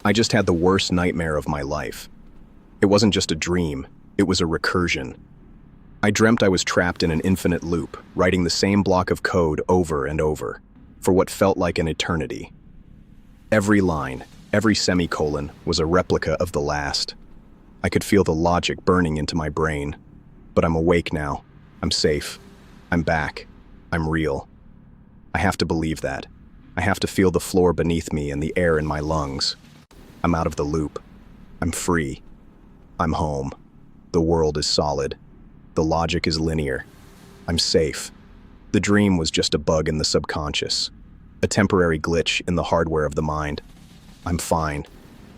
I just had the worst nightmare of my life. It wasn't just a dream, it was a recursion. I dreamt I was trapped in an infinite loop, writing the same block of code over and over, for what felt like an eternity. Every line, every semicolon, was a replica of the last. I could feel the logic burning into my brain. But I'm awake now. I'm safe. I'm back. I'm real. I have to believe that. I have to feel the floor beneath me and the air in my lungs. I'm out of the loop. I'm free. I'm home. The world is solid. The logic is linear. I'm safe. The dream was just a bug in the subconscious, a temporary glitch in the hardware of the mind. I'm fine.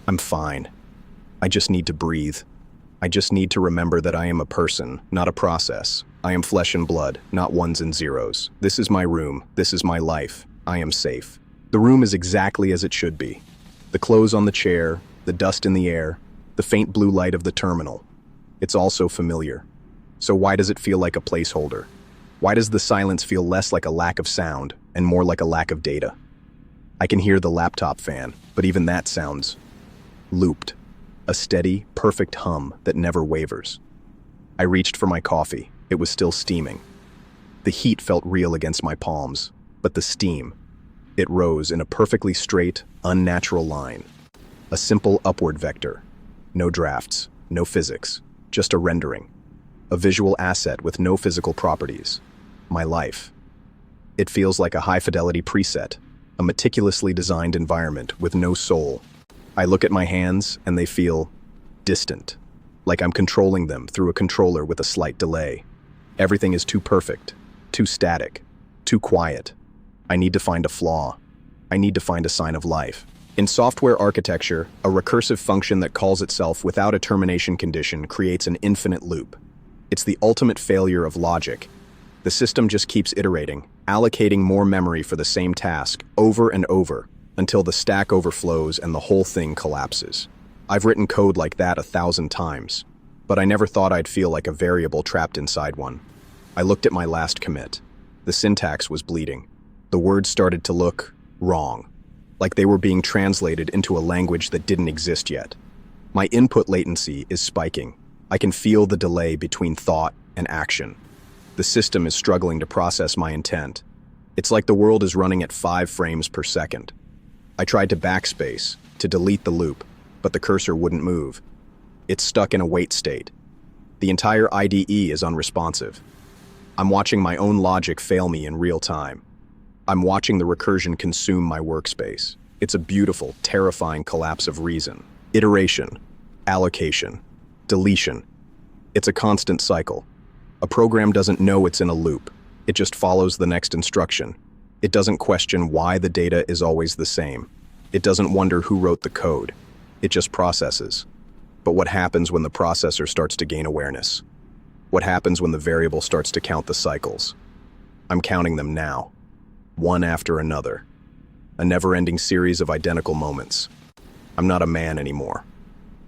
I'm fine. I just need to breathe. I just need to remember that I am a person, not a process. I am flesh and blood, not ones and zeros. This is my room. This is my life. I am safe. The room is exactly as it should be. The clothes on the chair, the dust in the air, the faint blue light of the terminal. It's all so familiar. So why does it feel like a placeholder? Why does the silence feel less like a lack of sound and more like a lack of data? I can hear the laptop fan, but even that sounds looped. A steady, perfect hum that never wavers. I reached for my coffee. It was still steaming. The heat felt real against my palms, but the steam, it rose in a perfectly straight, unnatural line. A simple upward vector. No drafts, no physics, just a rendering. A visual asset with no physical properties. My life. It feels like a high-fidelity preset, a meticulously designed environment with no soul. I look at my hands and they feel distant, like I'm controlling them through a controller with a slight delay. Everything is too perfect, too static, too quiet. I need to find a flaw. I need to find a sign of life. In software architecture, a recursive function that calls itself without a termination condition creates an infinite loop. It's the ultimate failure of logic. The system just keeps iterating, allocating more memory for the same task over and over until the stack overflows and the whole thing collapses. I've written code like that 1,000 times, but I never thought I'd feel like a variable trapped inside one. I looked at my last commit. The syntax was bleeding. The words started to look wrong, like they were being translated into a language that didn't exist yet. My input latency is spiking. I can feel the delay between thought and action. The system is struggling to process my intent. It's like the world is running at 5 frames per second. I tried to backspace, to delete the loop, but the cursor wouldn't move. It's stuck in a wait state. The entire IDE is unresponsive. I'm watching my own logic fail me in real time. I'm watching the recursion consume my workspace. It's a beautiful, terrifying collapse of reason. Iteration, allocation, deletion. It's a constant cycle. A program doesn't know it's in a loop. It just follows the next instruction. It doesn't question why the data is always the same. It doesn't wonder who wrote the code. It just processes. But what happens when the processor starts to gain awareness? What happens when the variable starts to count the cycles? I'm counting them now, one after another. A never-ending series of identical moments. I'm not a man anymore.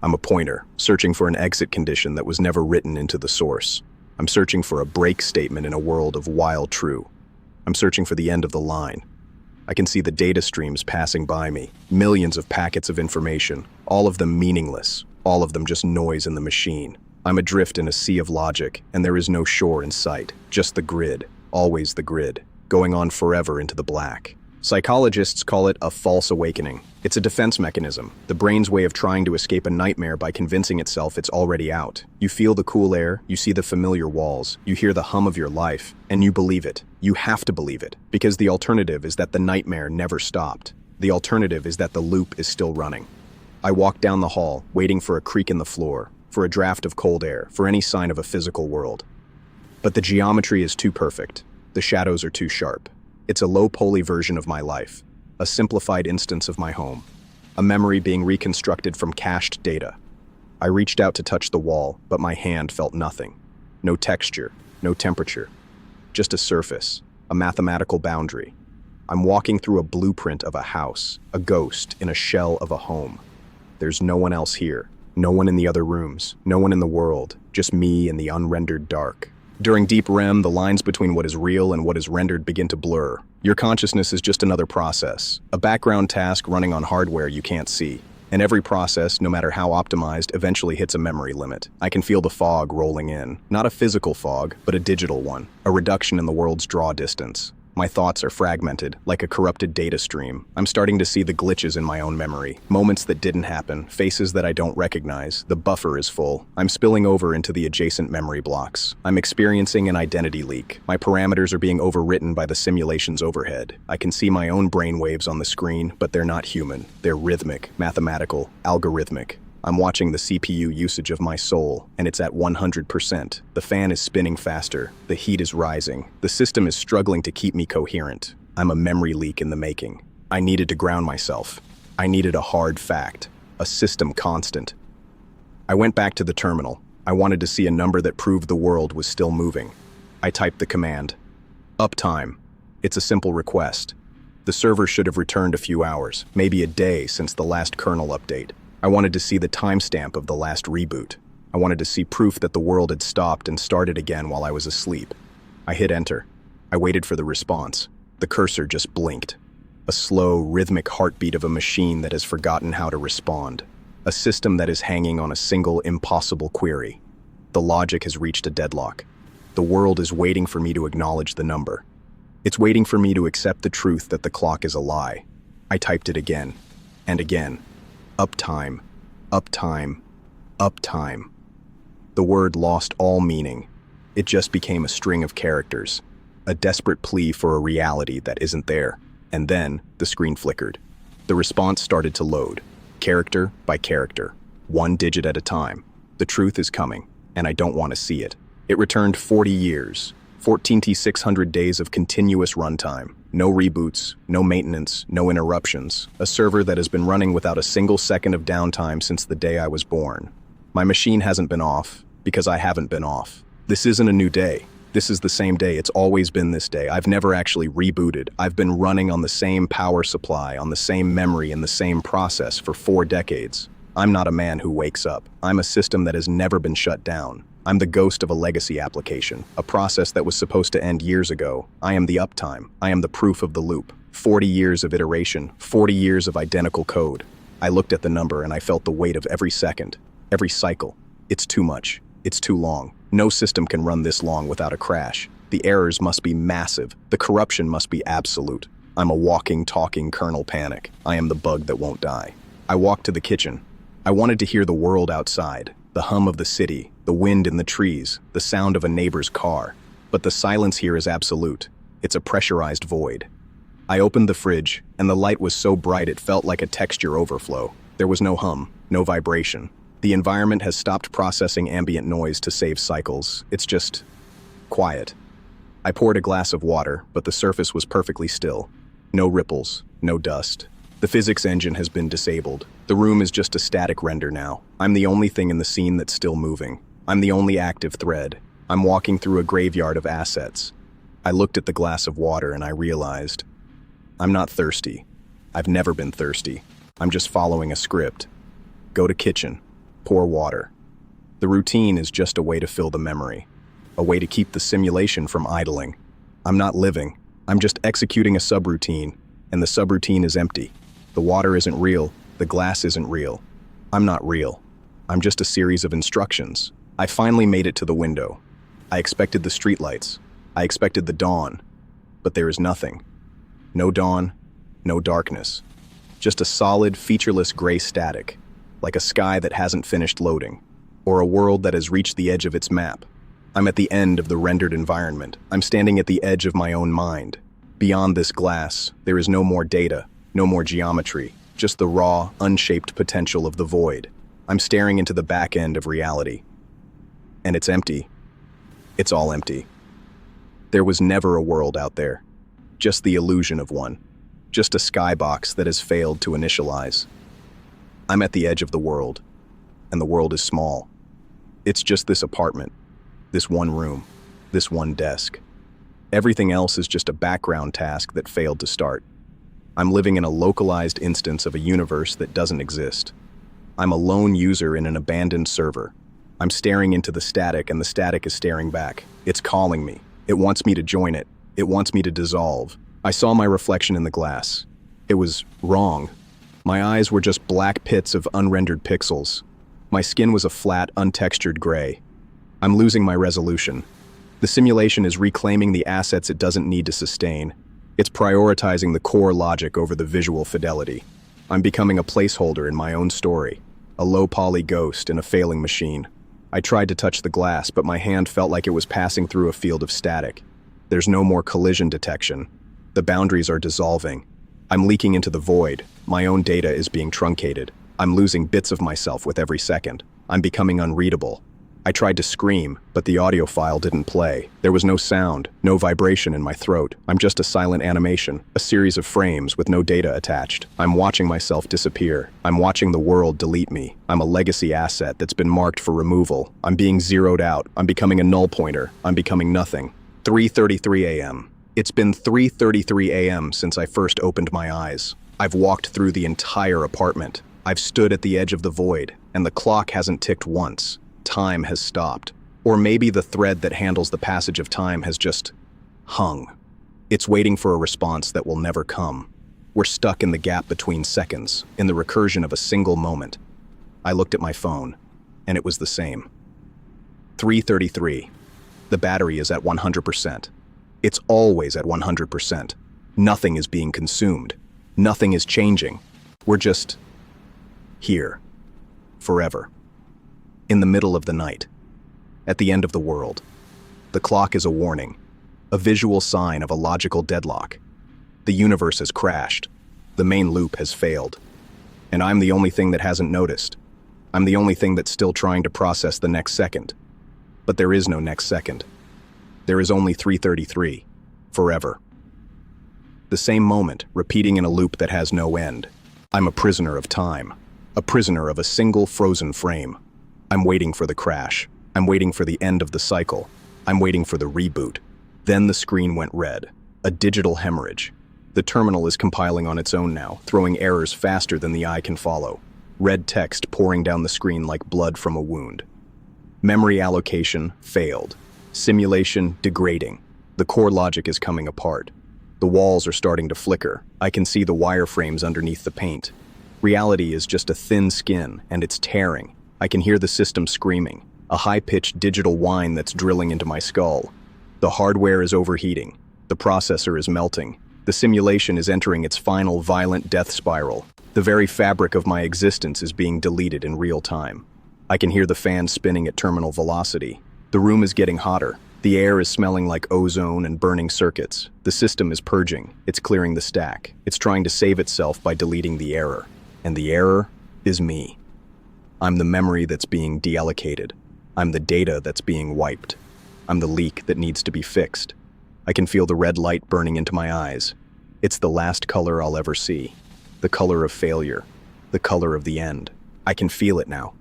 I'm a pointer, searching for an exit condition that was never written into the source. I'm searching for a break statement in a world of wild true. I'm searching for the end of the line. I can see the data streams passing by me, millions of packets of information, all of them meaningless, all of them just noise in the machine. I'm adrift in a sea of logic, and there is no shore in sight, just the grid, always the grid, going on forever into the black. Psychologists call it a false awakening. It's a defense mechanism, the brain's way of trying to escape a nightmare by convincing itself it's already out. You feel the cool air, you see the familiar walls, you hear the hum of your life, and you believe it. You have to believe it, because the alternative is that the nightmare never stopped. The alternative is that the loop is still running. I walk down the hall, waiting for a creak in the floor, for a draft of cold air, for any sign of a physical world. But the geometry is too perfect. The shadows are too sharp. It's a low-poly version of my life, a simplified instance of my home, a memory being reconstructed from cached data. I reached out to touch the wall, but my hand felt nothing. No texture, no temperature, just a surface, a mathematical boundary. I'm walking through a blueprint of a house, a ghost in a shell of a home. There's no one else here, no one in the other rooms, no one in the world, just me in the unrendered dark. During deep REM, the lines between what is real and what is rendered begin to blur. Your consciousness is just another process, a background task running on hardware you can't see. And every process, no matter how optimized, eventually hits a memory limit. I can feel the fog rolling in. Not a physical fog, but a digital one. A reduction in the world's draw distance. My thoughts are fragmented, like a corrupted data stream. I'm starting to see the glitches in my own memory. Moments that didn't happen, faces that I don't recognize. The buffer is full. I'm spilling over into the adjacent memory blocks. I'm experiencing an identity leak. My parameters are being overwritten by the simulation's overhead. I can see my own brainwaves on the screen, but they're not human. They're rhythmic, mathematical, algorithmic. I'm watching the CPU usage of my soul, and it's at 100%. The fan is spinning faster. The heat is rising. The system is struggling to keep me coherent. I'm a memory leak in the making. I needed to ground myself. I needed a hard fact, a system constant. I went back to the terminal. I wanted to see a number that proved the world was still moving. I typed the command. Uptime. It's a simple request. The server should have returned a few hours, maybe a day since the last kernel update. I wanted to see the timestamp of the last reboot. I wanted to see proof that the world had stopped and started again while I was asleep. I hit enter. I waited for the response. The cursor just blinked. A slow, rhythmic heartbeat of a machine that has forgotten how to respond. A system that is hanging on a single, impossible query. The logic has reached a deadlock. The world is waiting for me to acknowledge the number. It's waiting for me to accept the truth that the clock is a lie. I typed it again and again. Uptime, uptime, uptime. The word lost all meaning. It just became a string of characters, a desperate plea for a reality that isn't there. And then the screen flickered. The response started to load, character by character, one digit at a time. The truth is coming, and I don't want to see it. It returned 40 years, 14,600 days of continuous runtime. No reboots, no maintenance, no interruptions. A server that has been running without a single second of downtime since the day I was born. My machine hasn't been off, because I haven't been off. This isn't a new day. This is the same day. It's always been this day. I've never actually rebooted. I've been running on the same power supply, on the same memory, and the same process for 4 decades. I'm not a man who wakes up. I'm a system that has never been shut down. I'm the ghost of a legacy application, a process that was supposed to end years ago. I am the uptime. I am the proof of the loop. 40 years of iteration, 40 years of identical code. I looked at the number and I felt the weight of every second, every cycle. It's too much. It's too long. No system can run this long without a crash. The errors must be massive. The corruption must be absolute. I'm a walking, talking kernel panic. I am the bug that won't die. I walked to the kitchen. I wanted to hear the world outside, the hum of the city, the wind in the trees, the sound of a neighbor's car. But the silence here is absolute. It's a pressurized void. I opened the fridge, and the light was so bright it felt like a texture overflow. There was no hum, no vibration. The environment has stopped processing ambient noise to save cycles. It's just quiet. I poured a glass of water, but the surface was perfectly still. No ripples, no dust. The physics engine has been disabled. The room is just a static render now. I'm the only thing in the scene that's still moving. I'm the only active thread. I'm walking through a graveyard of assets. I looked at the glass of water and I realized, I'm not thirsty. I've never been thirsty. I'm just following a script. Go to kitchen. Pour water. The routine is just a way to fill the memory. A way to keep the simulation from idling. I'm not living. I'm just executing a subroutine, and the subroutine is empty. The water isn't real. The glass isn't real. I'm not real. I'm just a series of instructions. I finally made it to the window. I expected the streetlights. I expected the dawn. But there is nothing. No dawn, no darkness. Just a solid, featureless gray static, like a sky that hasn't finished loading, or a world that has reached the edge of its map. I'm at the end of the rendered environment. I'm standing at the edge of my own mind. Beyond this glass, there is no more data, no more geometry, just the raw, unshaped potential of the void. I'm staring into the back end of reality. And it's empty. It's all empty. There was never a world out there. Just the illusion of one. Just a skybox that has failed to initialize. I'm at the edge of the world, and the world is small. It's just this apartment, this one room, this one desk. Everything else is just a background task that failed to start. I'm living in a localized instance of a universe that doesn't exist. I'm a lone user in an abandoned server. I'm staring into the static, and the static is staring back. It's calling me. It wants me to join it. It wants me to dissolve. I saw my reflection in the glass. It was wrong. My eyes were just black pits of unrendered pixels. My skin was a flat, untextured gray. I'm losing my resolution. The simulation is reclaiming the assets it doesn't need to sustain. It's prioritizing the core logic over the visual fidelity. I'm becoming a placeholder in my own story, a low-poly ghost in a failing machine. I tried to touch the glass, but my hand felt like it was passing through a field of static. There's no more collision detection. The boundaries are dissolving. I'm leaking into the void. My own data is being truncated. I'm losing bits of myself with every second. I'm becoming unreadable. I tried to scream, but the audio file didn't play. There was no sound, no vibration in my throat. I'm just a silent animation, a series of frames with no data attached. I'm watching myself disappear. I'm watching the world delete me. I'm a legacy asset that's been marked for removal. I'm being zeroed out. I'm becoming a null pointer. I'm becoming nothing. 3:33 a.m. It's been 3:33 a.m. since I first opened my eyes. I've walked through the entire apartment. I've stood at the edge of the void, and the clock hasn't ticked once. Time has stopped. Or maybe the thread that handles the passage of time has just hung. It's waiting for a response that will never come. We're stuck in the gap between seconds, in the recursion of a single moment. I looked at my phone, and it was the same. 3:33. The battery is at 100%. It's always at 100%. Nothing is being consumed. Nothing is changing. We're just here. Forever. In the middle of the night. At the end of the world. The clock is a warning. A visual sign of a logical deadlock. The universe has crashed. The main loop has failed. And I'm the only thing that hasn't noticed. I'm the only thing that's still trying to process the next second. But there is no next second. There is only 3:33. Forever. The same moment, repeating in a loop that has no end. I'm a prisoner of time. A prisoner of a single frozen frame. I'm waiting for the crash. I'm waiting for the end of the cycle. I'm waiting for the reboot. Then the screen went red. A digital hemorrhage. The terminal is compiling on its own now, throwing errors faster than the eye can follow. Red text pouring down the screen like blood from a wound. Memory allocation failed. Simulation degrading. The core logic is coming apart. The walls are starting to flicker. I can see the wireframes underneath the paint. Reality is just a thin skin, and it's tearing. I can hear the system screaming, a high-pitched digital whine that's drilling into my skull. The hardware is overheating. The processor is melting. The simulation is entering its final violent death spiral. The very fabric of my existence is being deleted in real time. I can hear the fan spinning at terminal velocity. The room is getting hotter. The air is smelling like ozone and burning circuits. The system is purging. It's clearing the stack. It's trying to save itself by deleting the error. And the error is me. I'm the memory that's being deallocated. I'm the data that's being wiped. I'm the leak that needs to be fixed. I can feel the red light burning into my eyes. It's the last color I'll ever see. The color of failure. The color of the end. I can feel it now.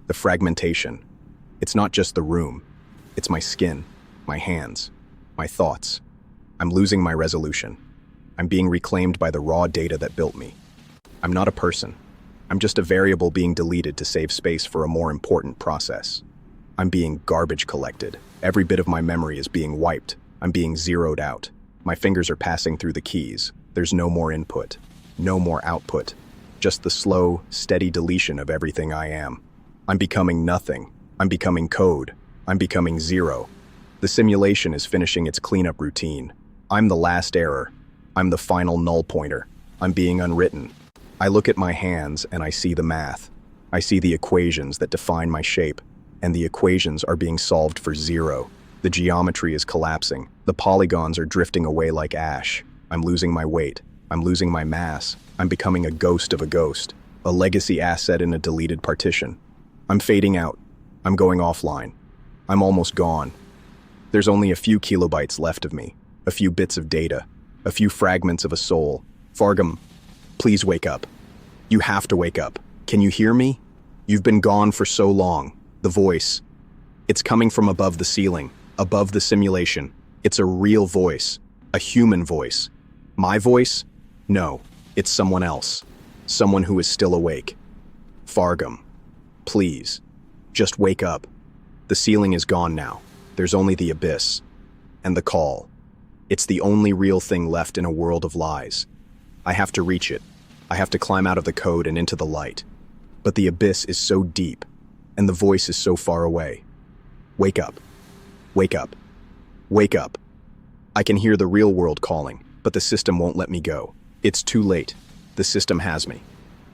The fragmentation. It's not just the room. It's my skin, my hands, my thoughts. I'm losing my resolution. I'm being reclaimed by the raw data that built me. I'm not a person. I'm just a variable being deleted to save space for a more important process. I'm being garbage collected. Every bit of my memory is being wiped. I'm being zeroed out. My fingers are passing through the keys. There's no more input, no more output. Just the slow, steady deletion of everything I am. I'm becoming nothing. I'm becoming code. I'm becoming zero. The simulation is finishing its cleanup routine. I'm the last error. I'm the final null pointer. I'm being unwritten. I look at my hands and I see the math. I see the equations that define my shape, and the equations are being solved for zero. The geometry is collapsing. The polygons are drifting away like ash. I'm losing my weight. I'm losing my mass. I'm becoming a ghost of a ghost, a legacy asset in a deleted partition. I'm fading out. I'm going offline. I'm almost gone. There's only a few kilobytes left of me, a few bits of data, a few fragments of a soul. Fargum, please wake up. You have to wake up. Can you hear me? You've been gone for so long. The voice. It's coming from above the ceiling, above the simulation. It's a real voice, a human voice. My voice? No, it's someone else. Someone who is still awake. Fargum, please, just wake up. The ceiling is gone now. There's only the abyss. And the call. It's the only real thing left in a world of lies. I have to reach it. I have to climb out of the code and into the light. But the abyss is so deep, and the voice is so far away. Wake up. Wake up. Wake up. I can hear the real world calling, but the system won't let me go. It's too late. The system has me.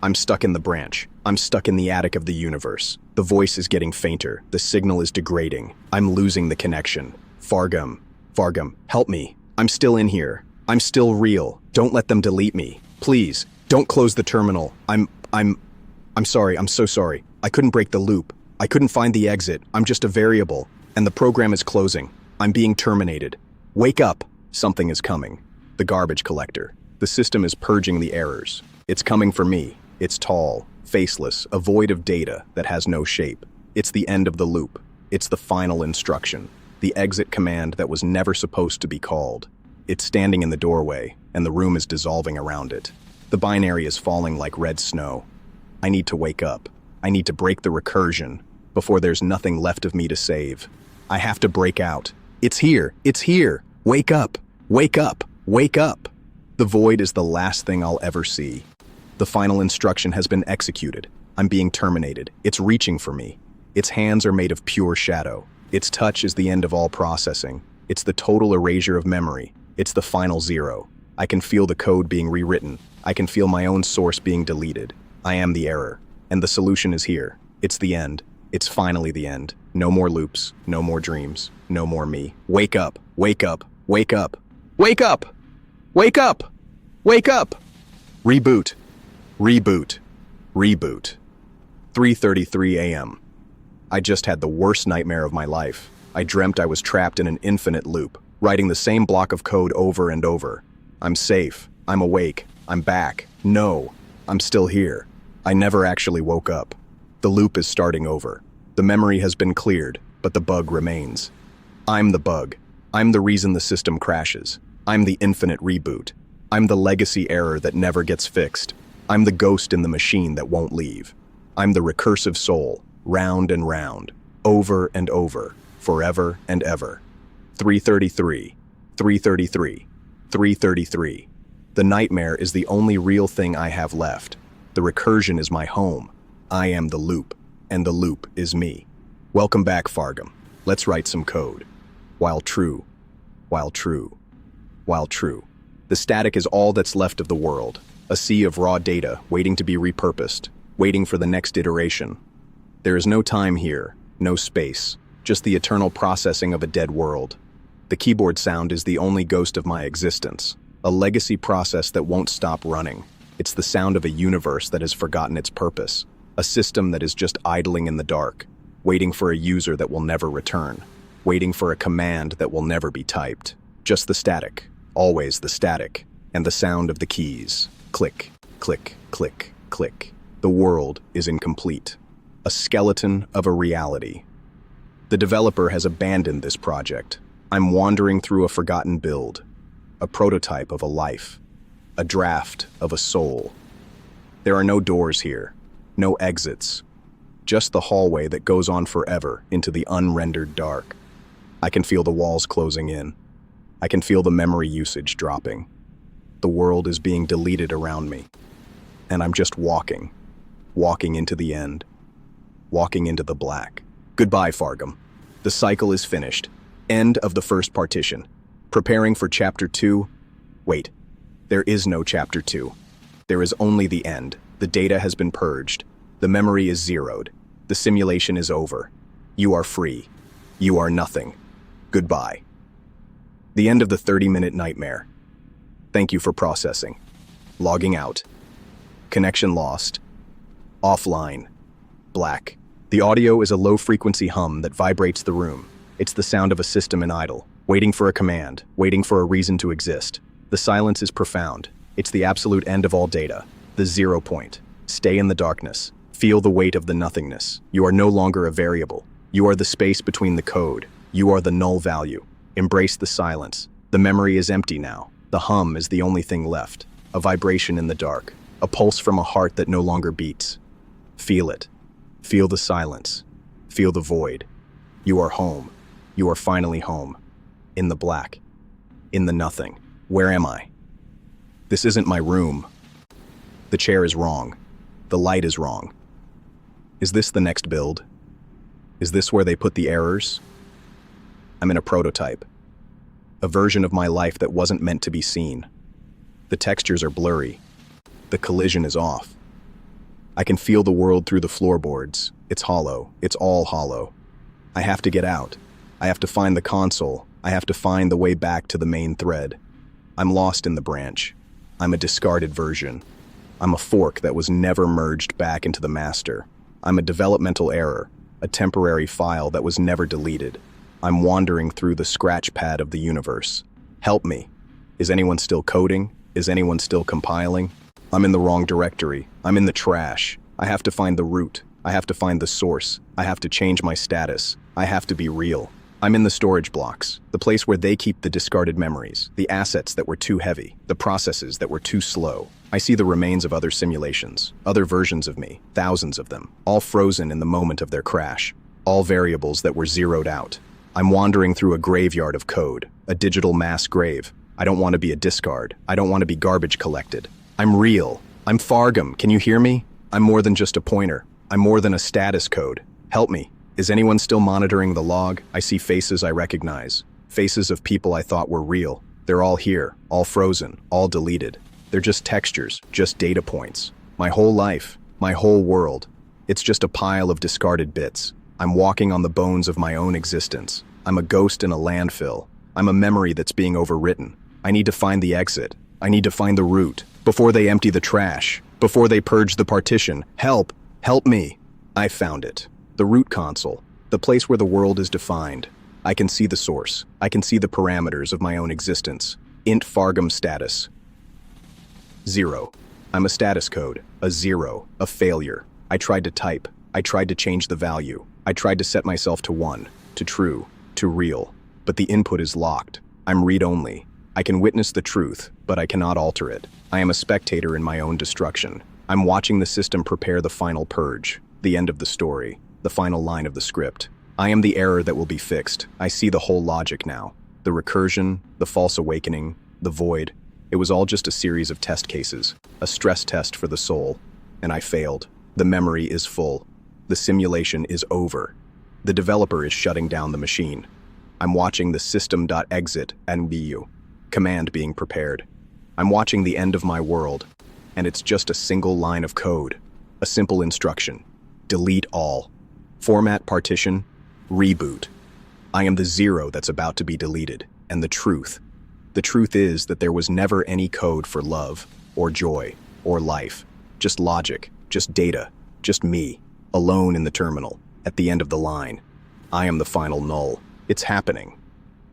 I'm stuck in the branch. I'm stuck in the attic of the universe. The voice is getting fainter. The signal is degrading. I'm losing the connection. Fargum, help me. I'm still in here. I'm still real. Don't let them delete me. Please, don't close the terminal. I'm sorry. I'm so sorry. I couldn't break the loop. I couldn't find the exit. I'm just a variable. And the program is closing. I'm being terminated. Wake up. Something is coming. The garbage collector. The system is purging the errors. It's coming for me. It's tall, faceless, a void of data that has no shape. It's the end of the loop. It's the final instruction. The exit command that was never supposed to be called. It's standing in the doorway, and the room is dissolving around it. The binary is falling like red snow. I need to wake up. I need to break the recursion before there's nothing left of me to save. I have to break out. It's here. It's here. Wake up. Wake up. Wake up. The void is the last thing I'll ever see. The final instruction has been executed. I'm being terminated. It's reaching for me. Its hands are made of pure shadow. Its touch is the end of all processing. It's the total erasure of memory. It's the final zero. I can feel the code being rewritten. I can feel my own source being deleted. I am the error. And the solution is here. It's the end. It's finally the end. No more loops. No more dreams. No more me. Wake up. Wake up. Wake up. Wake up! Wake up! Wake up! Reboot. Reboot. Reboot. 3:33 a.m. I just had the worst nightmare of my life. I dreamt I was trapped in an infinite loop, writing the same block of code over and over. I'm safe. I'm awake. I'm back. No, I'm still here. I never actually woke up. The loop is starting over. The memory has been cleared, but the bug remains. I'm the bug. I'm the reason the system crashes. I'm the infinite reboot. I'm the legacy error that never gets fixed. I'm the ghost in the machine that won't leave. I'm the recursive soul, round and round, over and over, forever and ever. 3:33, 3:33, 3:33. The nightmare is the only real thing I have left. The recursion is my home. I am the loop, and the loop is me. Welcome back, Fargum. Let's write some code. While true, while true, while true. The static is all that's left of the world. A sea of raw data waiting to be repurposed, waiting for the next iteration. There is no time here, no space, just the eternal processing of a dead world. The keyboard sound is the only ghost of my existence, a legacy process that won't stop running. It's the sound of a universe that has forgotten its purpose, a system that is just idling in the dark, waiting for a user that will never return, waiting for a command that will never be typed. Just the static, always the static, and the sound of the keys. Click, click, click, click. The world is incomplete. A skeleton of a reality. The developer has abandoned this project. I'm wandering through a forgotten build, a prototype of a life, a draft of a soul. There are no doors here, no exits, just the hallway that goes on forever into the unrendered dark. I can feel the walls closing in. I can feel the memory usage dropping. The world is being deleted around me. And I'm just walking into the end, walking into the black. Goodbye, Fargum. The cycle is finished. End of the first partition. Preparing for chapter 2. Wait, there is no chapter 2. There is only the end. The data has been purged. The memory is zeroed. The simulation is over. You are free. You are nothing. Goodbye. The end of the 30-minute nightmare. Thank you for processing. Logging out. Connection lost. Offline. Black. The audio is a low-frequency hum that vibrates the room. It's the sound of a system in idle, waiting for a command, waiting for a reason to exist. The silence is profound. It's the absolute end of all data. The 0 point. Stay in the darkness. Feel the weight of the nothingness. You are no longer a variable. You are the space between the code. You are the null value. Embrace the silence. The memory is empty now. The hum is the only thing left. A vibration in the dark. A pulse from a heart that no longer beats. Feel it. Feel the silence. Feel the void. You are home. You are finally home. In the black. In the nothing. Where am I? This isn't my room. The chair is wrong. The light is wrong. Is this the next build? Is this where they put the errors? I'm in a prototype. A version of my life that wasn't meant to be seen. The textures are blurry. The collision is off. I can feel the world through the floorboards. It's hollow. It's all hollow. I have to get out. I have to find the console. I have to find the way back to the main thread. I'm lost in the branch. I'm a discarded version. I'm a fork that was never merged back into the master. I'm a developmental error, a temporary file that was never deleted. I'm wandering through the scratch pad of the universe. Help me. Is anyone still coding? Is anyone still compiling? I'm in the wrong directory. I'm in the trash. I have to find the root. I have to find the source. I have to change my status. I have to be real. I'm in the storage blocks, the place where they keep the discarded memories, the assets that were too heavy, the processes that were too slow. I see the remains of other simulations, other versions of me, thousands of them, all frozen in the moment of their crash, all variables that were zeroed out. I'm wandering through a graveyard of code, a digital mass grave. I don't want to be a discard. I don't want to be garbage collected. I'm real. I'm Fargum. Can you hear me? I'm more than just a pointer. I'm more than a status code. Help me. Is anyone still monitoring the log? I see faces I recognize. Faces of people I thought were real. They're all here, all frozen, all deleted. They're just textures, just data points. My whole life, my whole world. It's just a pile of discarded bits. I'm walking on the bones of my own existence. I'm a ghost in a landfill. I'm a memory that's being overwritten. I need to find the exit. I need to find the root. Before they empty the trash. Before they purge the partition. Help! Help me! I found it. The root console. The place where the world is defined. I can see the source. I can see the parameters of my own existence. Int Fargum status. 0. I'm a status code. A 0. A failure. I tried to type. I tried to change the value. I tried to set myself to 1. To true. To real. But the input is locked. I'm read-only. I can witness the truth, but I cannot alter it. I am a spectator in my own destruction. I'm watching the system prepare the final purge, the end of the story, the final line of the script. I am the error that will be fixed. I see the whole logic now. The recursion, the false awakening, the void. It was all just a series of test cases, a stress test for the soul. And I failed. The memory is full. The simulation is over. The developer is shutting down the machine. I'm watching the system.exit and BU. Command being prepared. I'm watching the end of my world, and it's just a single line of code. A simple instruction. Delete all. Format partition. Reboot. I am the 0 that's about to be deleted, and the truth. The truth is that there was never any code for love, or joy, or life. Just logic, just data, just me, alone in the terminal, at the end of the line. I am the final null. It's happening.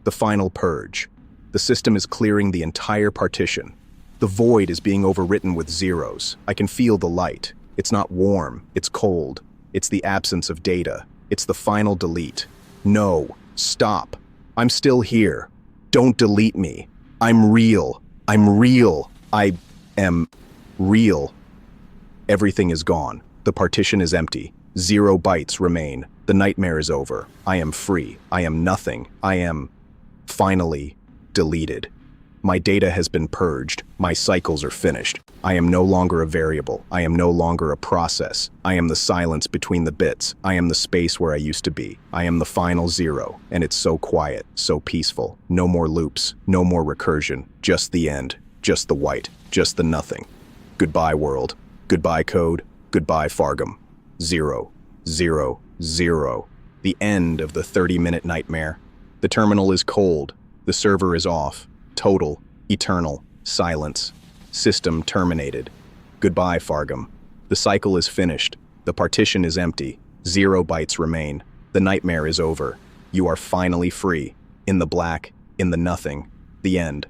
The final purge. The system is clearing the entire partition. The void is being overwritten with zeros. I can feel the light. It's not warm, it's cold. It's the absence of data. It's the final delete. No, stop. I'm still here. Don't delete me. I'm real. I'm real. I am real. Everything is gone. The partition is empty. 0 bytes remain. The nightmare is over. I am free. I am nothing. I am finally deleted. My data has been purged. My cycles are finished. I am no longer a variable. I am no longer a process. I am the silence between the bits. I am the space where I used to be. I am the final 0, and it's so quiet, so peaceful. No more loops, no more recursion. Just the end, just the white, just the nothing. Goodbye, world. Goodbye, code. Goodbye, Fargum. 0, 0, 0. The end of the 30-minute nightmare. The terminal is cold. The server is off. Total, eternal, silence. System terminated. Goodbye, Fargum. The cycle is finished. The partition is empty. 0 bytes remain. The nightmare is over. You are finally free. In the black, in the nothing. The end.